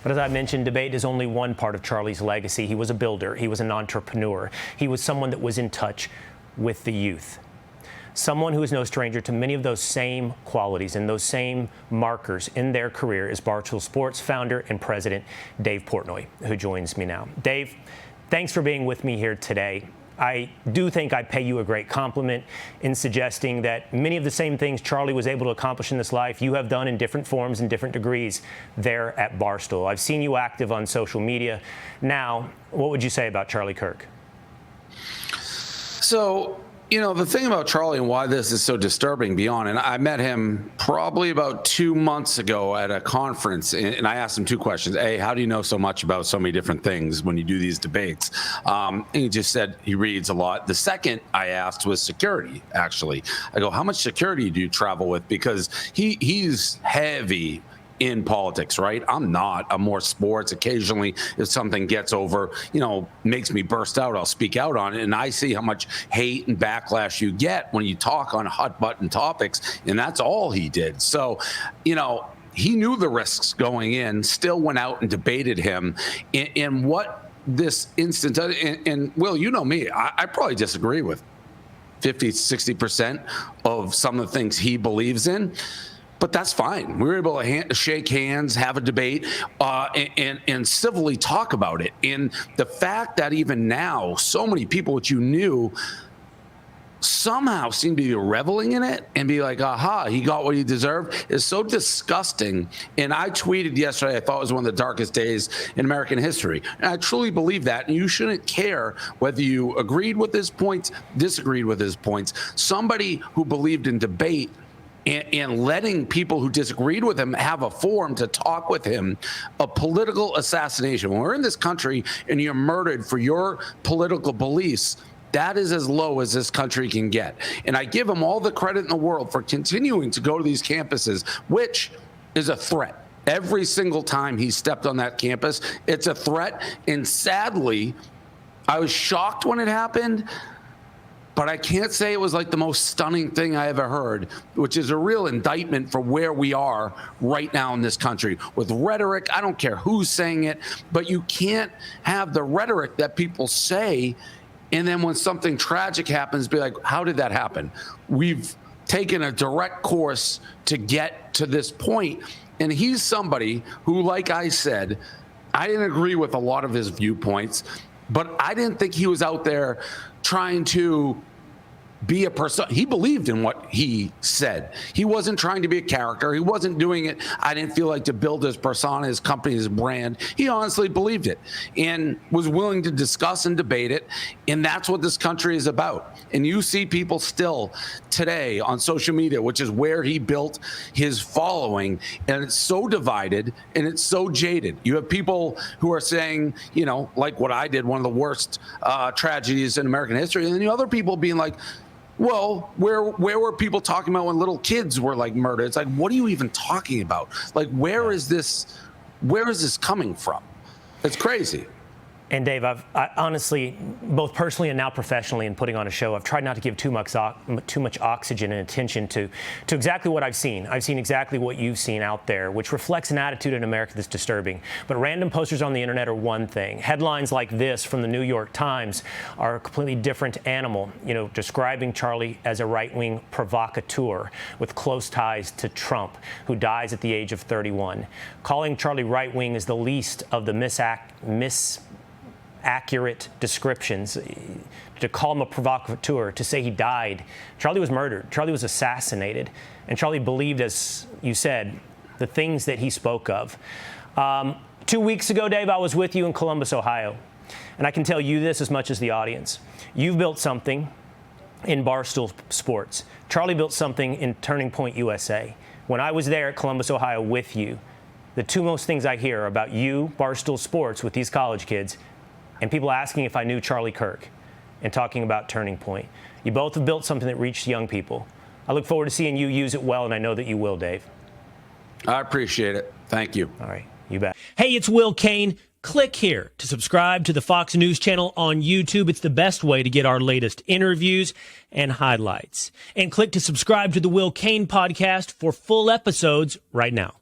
But as I mentioned, debate is only one part of Charlie's legacy. He was a builder. He was an entrepreneur. He was someone that was in touch with the youth. Someone who is no stranger to many of those same qualities and those same markers in their career is Barstool Sports founder and president Dave Portnoy, who joins me now. Dave, thanks for being with me here today. I do think I pay you a great compliment in suggesting that many of the same things Charlie was able to accomplish in this life, you have done in different forms and different degrees there at Barstool. I've seen you active on social media. Now, what would you say about Charlie Kirk? So, you know, the thing about Charlie and why this is so disturbing beyond, and I met him probably about 2 months ago at a conference, and I asked him two questions. A, how do you know so much about so many different things when you do these debates? And he just said he reads a lot. The second I asked was security, actually. I go, how much security do you travel with? Because he's heavy in politics, right? I'm not. I'm more sports. Occasionally, if something gets over, makes me burst out, I'll speak out on it. And I see how much hate and backlash you get when you talk on hot button topics. And that's all he did. So, he knew the risks going in, still went out and debated him. And what this instance, and Will, you know me, I probably disagree with 50, 60% of some of the things he believes in. But that's fine. We were able to shake hands, have a debate, and civilly talk about it. And the fact that even now, so many people that you knew somehow seem to be reveling in it and be like, aha, he got what he deserved, is so disgusting. And I tweeted yesterday, I thought it was one of the darkest days in American history. And I truly believe that. And you shouldn't care whether you agreed with his points, disagreed with his points. Somebody who believed in debate and letting people who disagreed with him have a forum to talk with him, a political assassination. When we're in this country and you're murdered for your political beliefs, that is as low as this country can get. And I give him all the credit in the world for continuing to go to these campuses, which is a threat. Every single time he stepped on that campus, it's a threat. And sadly, I was shocked when it happened, but I can't say it was like the most stunning thing I ever heard, which is a real indictment for where we are right now in this country with rhetoric. I don't care who's saying it, but you can't have the rhetoric that people say. And then when something tragic happens, be like, how did that happen? We've taken a direct course to get to this point. And he's somebody who, like I said, I didn't agree with a lot of his viewpoints, but I didn't think he was out there trying to be a person. He believed in what he said. He wasn't trying to be a character. He wasn't doing it, I didn't feel like, to build his persona, his company, his brand. He honestly believed it and was willing to discuss and debate it. And that's what this country is about. And you see people still today on social media, which is where he built his following. And it's so divided and it's so jaded. You have people who are saying, like what I did, one of the worst tragedies in American history. And then you have other people being like, well, where were people talking about when little kids were like murdered? It's like, what are you even talking about? Like, where is this coming from? It's crazy. And Dave, I honestly, both personally and now professionally in putting on a show, I've tried not to give too much oxygen and attention to exactly what I've seen. I've seen exactly what you've seen out there, which reflects an attitude in America that's disturbing. But random posters on the internet are one thing. Headlines like this from the New York Times are a completely different animal, describing Charlie as a right-wing provocateur with close ties to Trump, who dies at the age of 31. Calling Charlie right-wing is the least of the accurate descriptions. To call him a provocateur, to say he died. Charlie was murdered. Charlie was assassinated. And Charlie believed, as you said, the things that he spoke of. 2 weeks ago, Dave, I was with you in Columbus, Ohio. And I can tell you this as much as the audience. You've built something in Barstool Sports. Charlie built something in Turning Point USA. When I was there at Columbus, Ohio with you, the two most things I hear about you, Barstool Sports, with these college kids, and people asking if I knew Charlie Kirk and talking about Turning Point. You both have built something that reached young people. I look forward to seeing you use it well, and I know that you will, Dave. I appreciate it. Thank you. All right, you bet. Hey, it's Will Cain. Click here to subscribe to the Fox News channel on YouTube. It's the best way to get our latest interviews and highlights. And click to subscribe to the Will Cain podcast for full episodes right now.